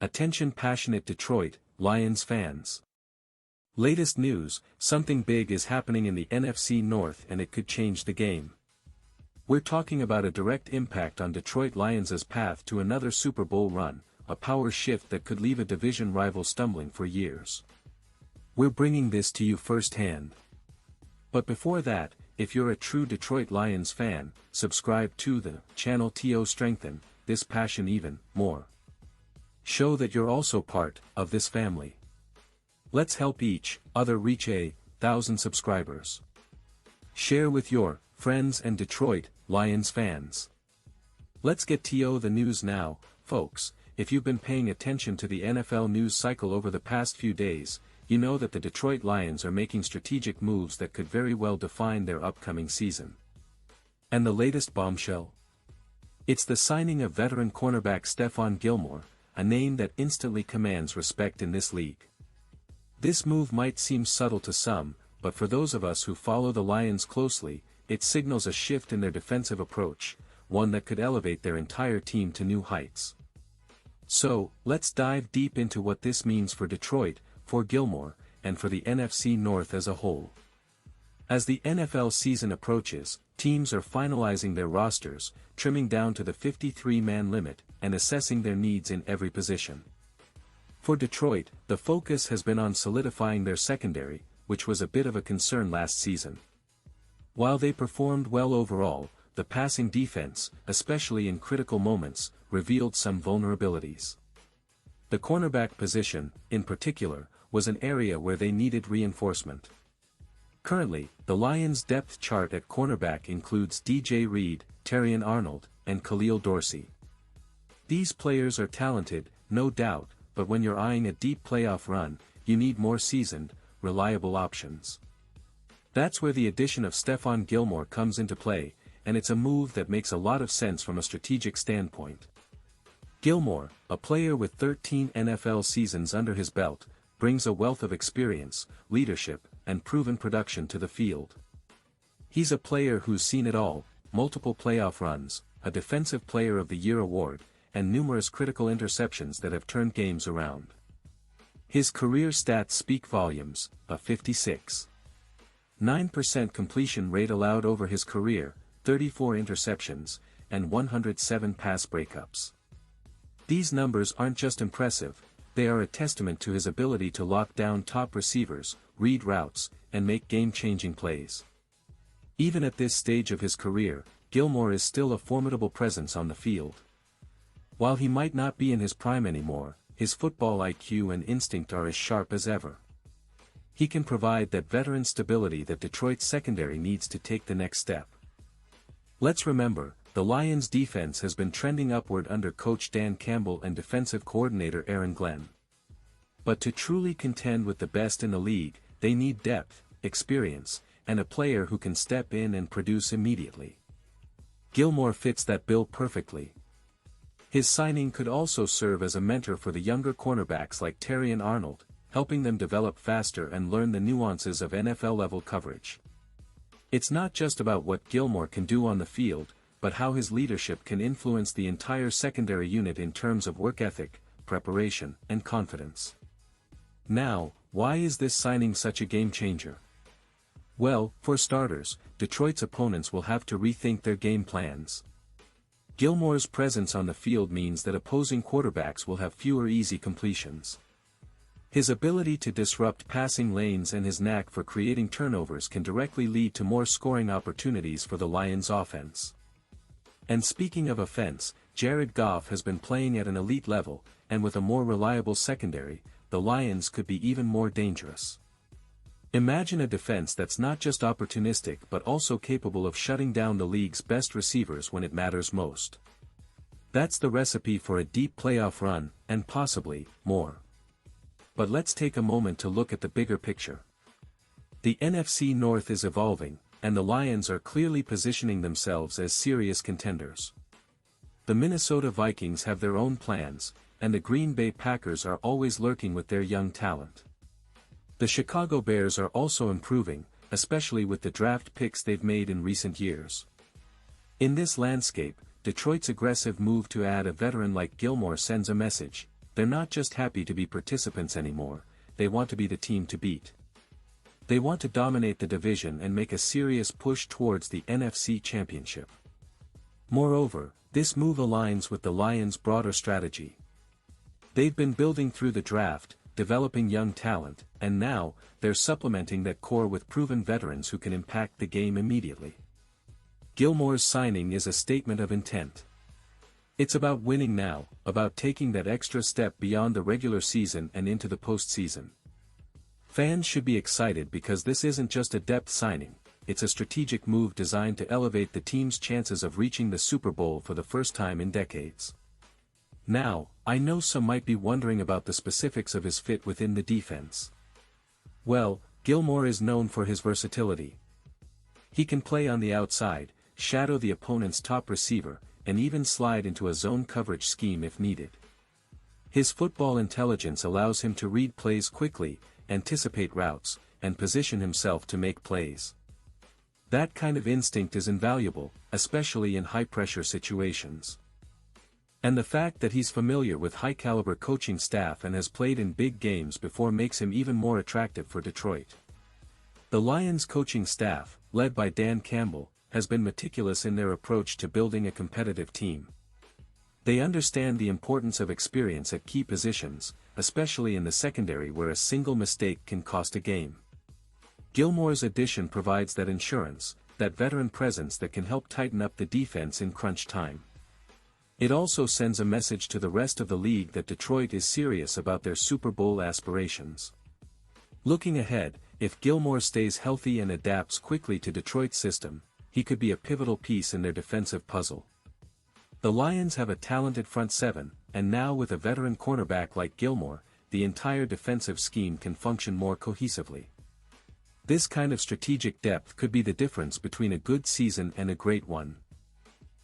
Attention passionate Detroit Lions fans. Latest news, something big is happening in the NFC North and it could change the game. We're talking about a direct impact on Detroit Lions' path to another Super Bowl run, a power shift that could leave a division rival stumbling for years. We're bringing this to you firsthand. But before that, if you're a true Detroit Lions fan, subscribe to the channel to strengthen this passion even more. Show that you're also part of this family. Let's help each other reach 1,000 subscribers. Share with your friends and Detroit Lions fans. Let's get to the news now, folks. If you've been paying attention to the NFL news cycle over the past few days, you know that the Detroit Lions are making strategic moves that could very well define their upcoming season. And the latest bombshell? It's the signing of veteran cornerback Stephon Gilmore, a name that instantly commands respect in this league. This move might seem subtle to some, but for those of us who follow the Lions closely, it signals a shift in their defensive approach, one that could elevate their entire team to new heights. So, let's dive deep into what this means for Detroit, for Gilmore, and for the NFC North as a whole. As the NFL season approaches, teams are finalizing their rosters, trimming down to the 53-man limit, and assessing their needs in every position. For Detroit, the focus has been on solidifying their secondary, which was a bit of a concern last season. While they performed well overall, the passing defense, especially in critical moments, revealed some vulnerabilities. The cornerback position, in particular, was an area where they needed reinforcement. Currently, the Lions' depth chart at cornerback includes DJ Reed, Terrion Arnold, and Khalil Dorsey. These players are talented, no doubt, but when you're eyeing a deep playoff run, you need more seasoned, reliable options. That's where the addition of Stephon Gilmore comes into play, and it's a move that makes a lot of sense from a strategic standpoint. Gilmore, a player with 13 NFL seasons under his belt, brings a wealth of experience, leadership, and proven production to the field. He's a player who's seen it all, multiple playoff runs, a Defensive Player of the Year award, and numerous critical interceptions that have turned games around. His career stats speak volumes, a 56.9% completion rate allowed over his career, 34 interceptions, and 107 pass breakups. These numbers aren't just impressive, they are a testament to his ability to lock down top receivers, read routes, and make game-changing plays. Even at this stage of his career, Gilmore is still a formidable presence on the field. While he might not be in his prime anymore, his football IQ and instinct are as sharp as ever. He can provide that veteran stability that Detroit's secondary needs to take the next step. Let's remember, the Lions' defense has been trending upward under coach Dan Campbell and defensive coordinator Aaron Glenn. But to truly contend with the best in the league, they need depth, experience, and a player who can step in and produce immediately. Gilmore fits that bill perfectly. His signing could also serve as a mentor for the younger cornerbacks like Terrion Arnold, helping them develop faster and learn the nuances of NFL-level coverage. It's not just about what Gilmore can do on the field, but how his leadership can influence the entire secondary unit in terms of work ethic, preparation, and confidence. Now, why is this signing such a game-changer? Well, for starters, Detroit's opponents will have to rethink their game plans. Gilmore's presence on the field means that opposing quarterbacks will have fewer easy completions. His ability to disrupt passing lanes and his knack for creating turnovers can directly lead to more scoring opportunities for the Lions' offense. And speaking of offense, Jared Goff has been playing at an elite level, and with a more reliable secondary, the Lions could be even more dangerous. Imagine a defense that's not just opportunistic but also capable of shutting down the league's best receivers when it matters most. That's the recipe for a deep playoff run, and possibly, more. But let's take a moment to look at the bigger picture. The NFC North is evolving, and the Lions are clearly positioning themselves as serious contenders. The Minnesota Vikings have their own plans, and the Green Bay Packers are always lurking with their young talent. The Chicago Bears are also improving, especially with the draft picks they've made in recent years. In this landscape, Detroit's aggressive move to add a veteran like Gilmore sends a message: they're not just happy to be participants anymore, they want to be the team to beat. They want to dominate the division and make a serious push towards the NFC Championship. Moreover, this move aligns with the Lions' broader strategy. They've been building through the draft, developing young talent, and now, they're supplementing that core with proven veterans who can impact the game immediately. Gilmore's signing is a statement of intent. It's about winning now, about taking that extra step beyond the regular season and into the postseason. Fans should be excited because this isn't just a depth signing, it's a strategic move designed to elevate the team's chances of reaching the Super Bowl for the first time in decades. Now, I know some might be wondering about the specifics of his fit within the defense. Well, Gilmore is known for his versatility. He can play on the outside, shadow the opponent's top receiver, and even slide into a zone coverage scheme if needed. His football intelligence allows him to read plays quickly, anticipate routes, and position himself to make plays. That kind of instinct is invaluable, especially in high-pressure situations. And the fact that he's familiar with high-caliber coaching staff and has played in big games before makes him even more attractive for Detroit. The Lions coaching staff, led by Dan Campbell, has been meticulous in their approach to building a competitive team. They understand the importance of experience at key positions, especially in the secondary where a single mistake can cost a game. Gilmore's addition provides that insurance, that veteran presence that can help tighten up the defense in crunch time. It also sends a message to the rest of the league that Detroit is serious about their Super Bowl aspirations. Looking ahead, if Gilmore stays healthy and adapts quickly to Detroit's system, he could be a pivotal piece in their defensive puzzle. The Lions have a talented front seven, and now with a veteran cornerback like Gilmore, the entire defensive scheme can function more cohesively. This kind of strategic depth could be the difference between a good season and a great one.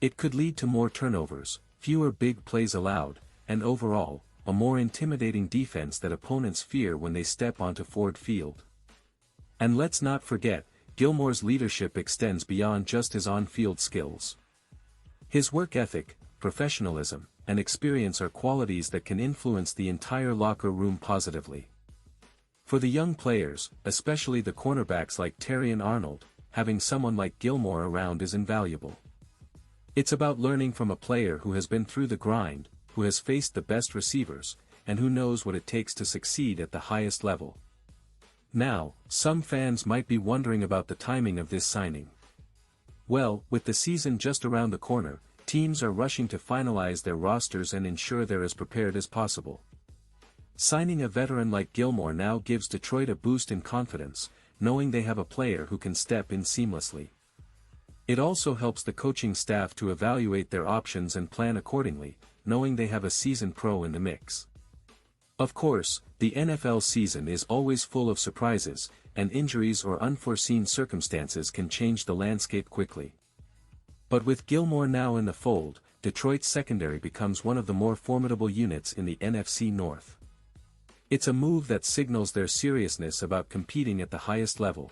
It could lead to more turnovers, fewer big plays allowed, and overall, a more intimidating defense that opponents fear when they step onto Ford Field. And let's not forget, Gilmore's leadership extends beyond just his on-field skills. His work ethic, professionalism, and experience are qualities that can influence the entire locker room positively. For the young players, especially the cornerbacks like Terrion Arnold, having someone like Gilmore around is invaluable. It's about learning from a player who has been through the grind, who has faced the best receivers, and who knows what it takes to succeed at the highest level. Now, some fans might be wondering about the timing of this signing. Well, with the season just around the corner, teams are rushing to finalize their rosters and ensure they're as prepared as possible. Signing a veteran like Gilmore now gives Detroit a boost in confidence, knowing they have a player who can step in seamlessly. It also helps the coaching staff to evaluate their options and plan accordingly, knowing they have a seasoned pro in the mix. Of course, the NFL season is always full of surprises, and injuries or unforeseen circumstances can change the landscape quickly. But with Gilmore now in the fold, Detroit's secondary becomes one of the more formidable units in the NFC North. It's a move that signals their seriousness about competing at the highest level.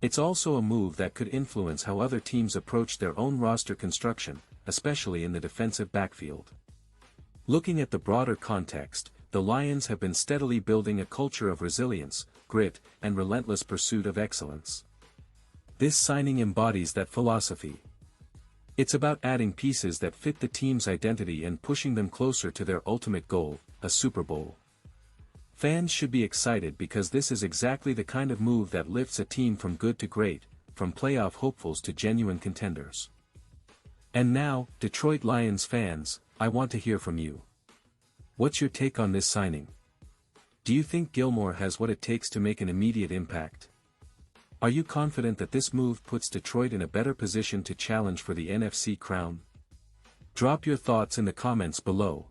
It's also a move that could influence how other teams approach their own roster construction, especially in the defensive backfield. Looking at the broader context, the Lions have been steadily building a culture of resilience, grit, and relentless pursuit of excellence. This signing embodies that philosophy. It's about adding pieces that fit the team's identity and pushing them closer to their ultimate goal, a Super Bowl. Fans should be excited because this is exactly the kind of move that lifts a team from good to great, from playoff hopefuls to genuine contenders. And now, Detroit Lions fans, I want to hear from you. What's your take on this signing? Do you think Gilmore has what it takes to make an immediate impact? Are you confident that this move puts Detroit in a better position to challenge for the NFC crown? Drop your thoughts in the comments below.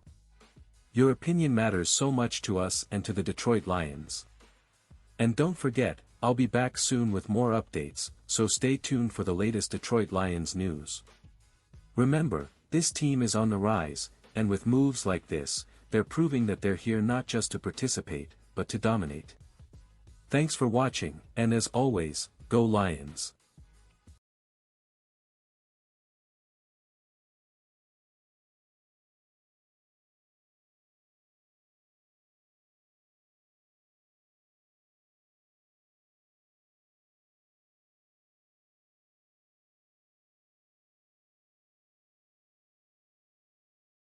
Your opinion matters so much to us and to the Detroit Lions. And don't forget, I'll be back soon with more updates, so stay tuned for the latest Detroit Lions news. Remember, this team is on the rise, and with moves like this, they're proving that they're here not just to participate, but to dominate. Thanks for watching, and as always, go Lions!